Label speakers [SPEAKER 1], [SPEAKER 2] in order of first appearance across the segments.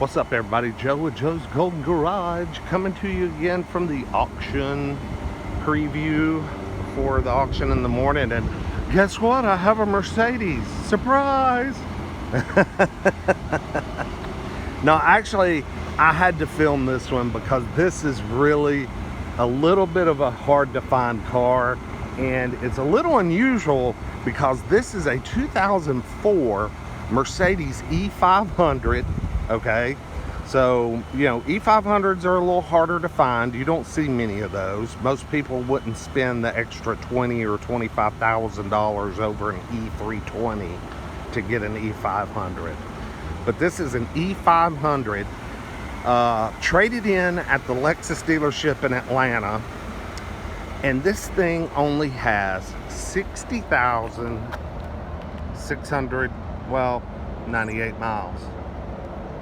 [SPEAKER 1] What's up, everybody? Joe with Joe's Golden Garage coming to you again from the auction preview before the auction in the morning. And guess what? I have a Mercedes. Surprise! No, actually, I had to film this one because this is really a little bit of a hard to find car, and it's a little unusual because this is a 2004 Mercedes E500. Okay, so you know, E500s are a little harder to find. You don't see many of those. Most people wouldn't spend the extra $20,000 or $25,000 over an E320 to get an E500. But this is an E500 traded in at the Lexus dealership in Atlanta, and this thing only has 60,698 miles.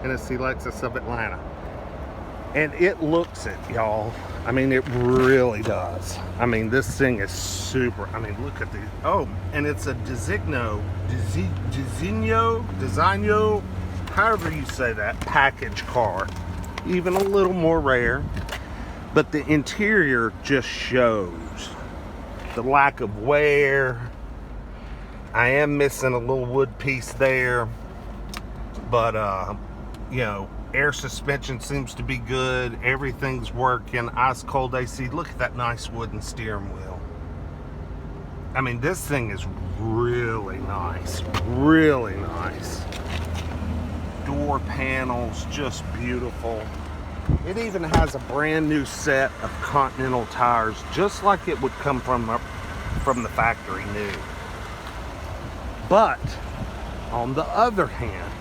[SPEAKER 1] And it's the Lexus of Atlanta, and it looks it, y'all. I mean, it really does. I mean, this thing is super. I mean, look at the, oh, and it's a Designo, however you say that, package car. Even a little more rare, but the interior just shows the lack of wear. I am missing a little wood piece there, but you know, air suspension seems to be good. Everything's working. Ice cold AC. Look at that nice wooden steering wheel. I mean, this thing is really nice. Really nice. Door panels, just beautiful. It even has a brand new set of Continental tires, just like it would come from the factory new. But on the other hand,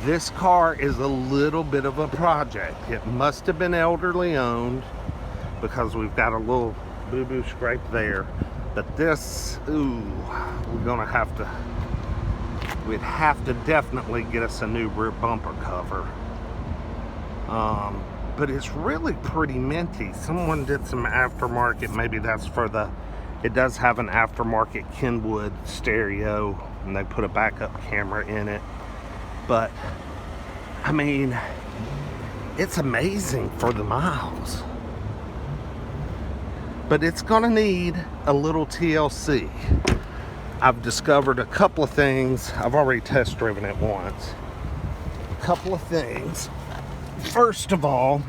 [SPEAKER 1] this car is a little bit of a project. It must have been elderly owned because we've got a little boo-boo scrape there. But this, ooh, we'd have to definitely get us a new rear bumper cover. But it's really pretty minty. Someone did some aftermarket, maybe that's for it does have an aftermarket Kenwood stereo, and they put a backup camera in it. But, I mean, it's amazing for the miles. But it's gonna need a little TLC. I've discovered a couple of things. I've already test driven it once. A couple of things. First of all,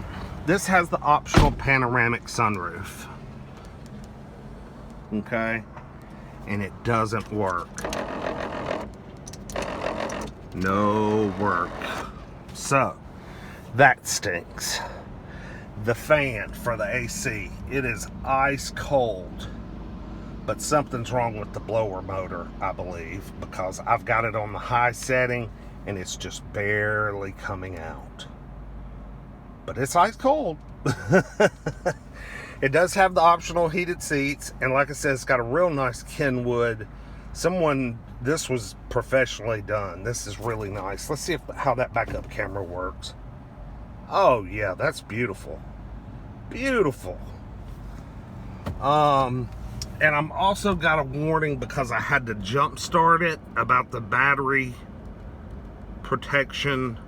[SPEAKER 1] this has the optional panoramic sunroof. Okay? And it doesn't work. No work. So that stinks. The fan for the AC, it is ice cold, but something's wrong with the blower motor, I believe, because I've got it on the high setting and it's just barely coming out, but it's ice cold. It does have the optional heated seats, and like I said, it's got a real nice Kenwood. This was professionally done. This is really nice. Let's see how that backup camera works. Oh yeah, that's beautiful. Beautiful. And I'm also got a warning because I had to jump start it about the battery protection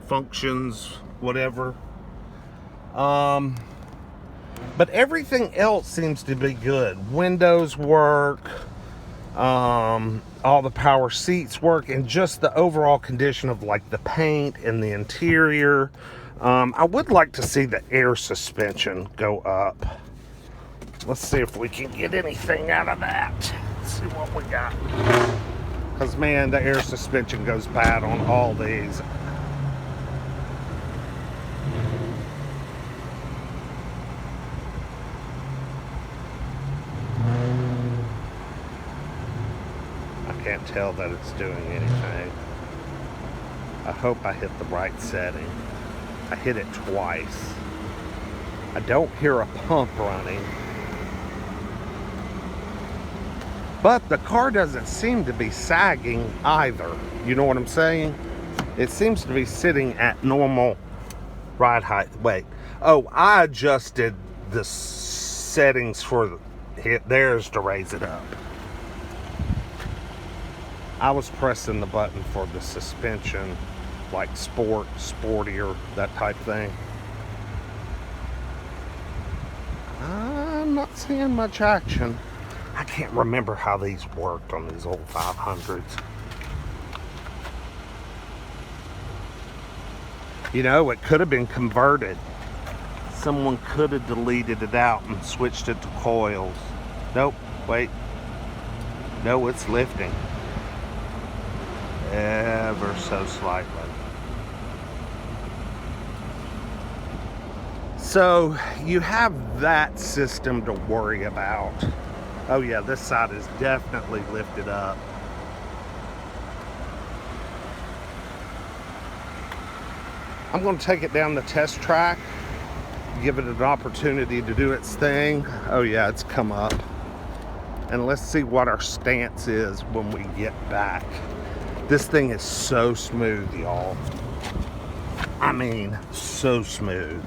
[SPEAKER 1] functions, whatever. But everything else seems to be good. Windows work. All the power seats work, and just the overall condition of like the paint and the interior. I would like to see the air suspension go up. Let's see if we can get anything out of that. Let's see what we got. Because man, the air suspension goes bad on all these. Can't tell that it's doing anything. I hope I hit the right setting. I hit it twice. I don't hear a pump running, but the car doesn't seem to be sagging either. You know what I'm saying? It seems to be sitting at normal ride height. Wait, oh, I adjusted the settings for theirs to raise it up. I was pressing the button for the suspension like sportier, that type thing. I'm not seeing much action. I can't remember how these worked on these old 500s. You know, it could have been converted. Someone could have deleted it out and switched it to coils. Nope, wait. No, it's lifting. Ever so slightly. So you have that system to worry about. Oh yeah, this side is definitely lifted up. I'm going to take it down the test track, give it an opportunity to do its thing. Oh yeah, it's come up. And let's see what our stance is when we get back. This thing is so smooth, y'all. I mean, so smooth.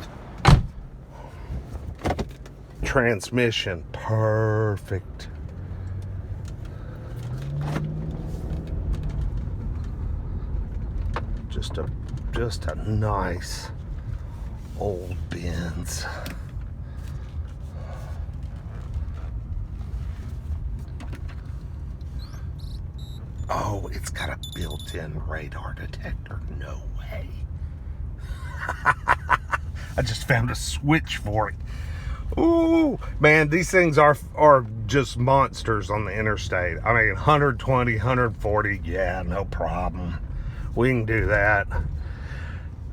[SPEAKER 1] Transmission, perfect. Just a nice old Benz. Oh, it's got a built-in radar detector. No way. I just found a switch for it. Ooh, man, these things are just monsters on the interstate. I mean, 120, 140, yeah, no problem. We can do that.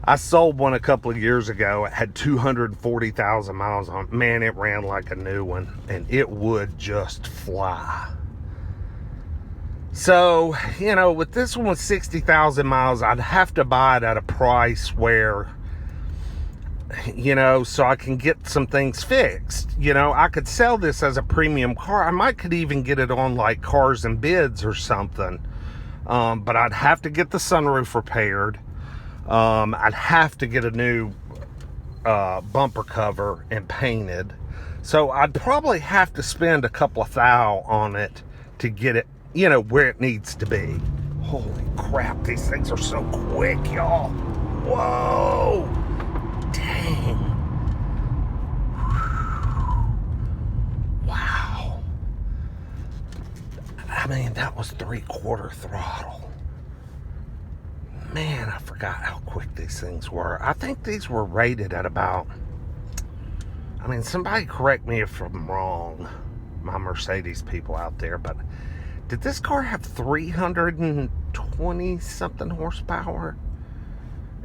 [SPEAKER 1] I sold one a couple of years ago. It had 240,000 miles on it. Man, it ran like a new one, and it would just fly. So, you know, with this one with 60,000 miles, I'd have to buy it at a price where, you know, so I can get some things fixed. You know, I could sell this as a premium car. I could even get it on like Cars and Bids or something. But I'd have to get the sunroof repaired. I'd have to get a new bumper cover and painted. So I'd probably have to spend a couple of thou on it to get it, you know, where it needs to be. Holy crap, these things are so quick, y'all. Whoa! Dang. Wow. I mean, that was 3/4 throttle. Man, I forgot how quick these things were. I think these were rated at about, I mean, somebody correct me if I'm wrong, my Mercedes people out there, but did this car have 320 something horsepower?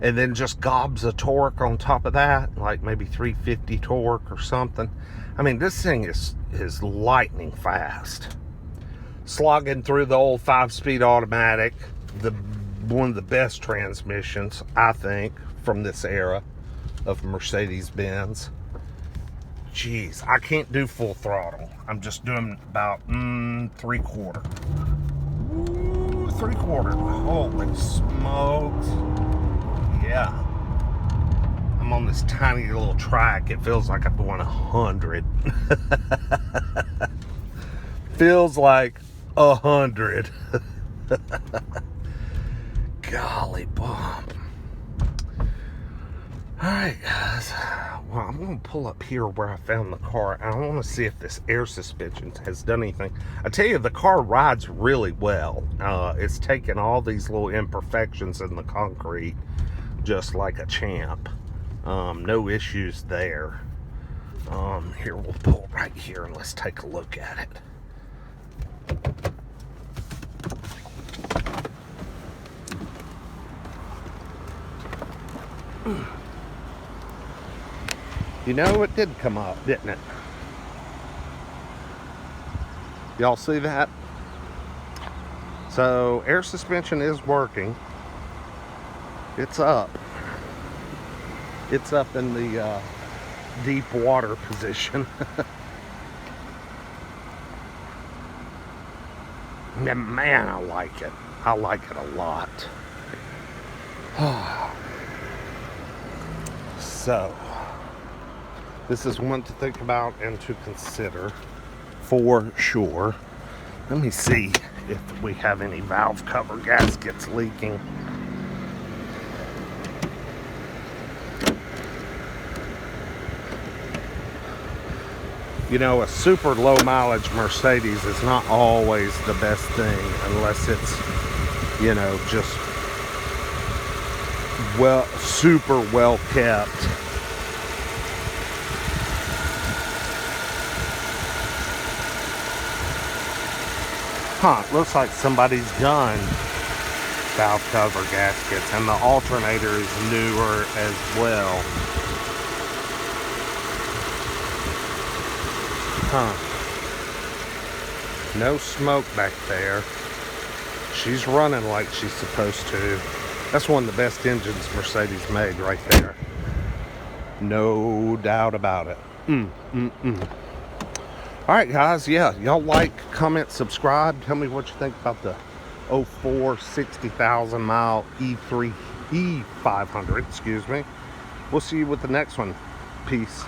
[SPEAKER 1] And then just gobs of torque on top of that, like maybe 350 torque or something. I mean, this thing is lightning fast. Slogging through the old 5-speed automatic, one of the best transmissions, I think, from this era of Mercedes-Benz. Jeez, I can't do full throttle. I'm just doing about 3/4. Ooh, 3/4. Holy smokes. Yeah. I'm on this tiny little track. It feels like I'm going 100. Feels like 100. Golly bump. Alright guys, well, I'm going to pull up here where I found the car. I want to see if this air suspension has done anything. I tell you, the car rides really well. It's taken all these little imperfections in the concrete just like a champ. No issues there. Here, we'll pull right here and let's take a look at it. You know, it did come up, didn't it? Y'all see that? So, air suspension is working. It's up. It's up in the deep water position. Man, I like it. I like it a lot. So, this is one to think about and to consider for sure. Let me see if we have any valve cover gaskets leaking. You know, a super low mileage Mercedes is not always the best thing unless it's, you know, just well, super well kept. Huh, looks like somebody's done valve cover gaskets, and the alternator is newer as well. Huh. No smoke back there. She's running like she's supposed to. That's one of the best engines Mercedes made right there. No doubt about it. Alright guys, yeah, y'all like, comment, subscribe. Tell me what you think about the 04 60,000 mile E500, excuse me. We'll see you with the next one. Peace.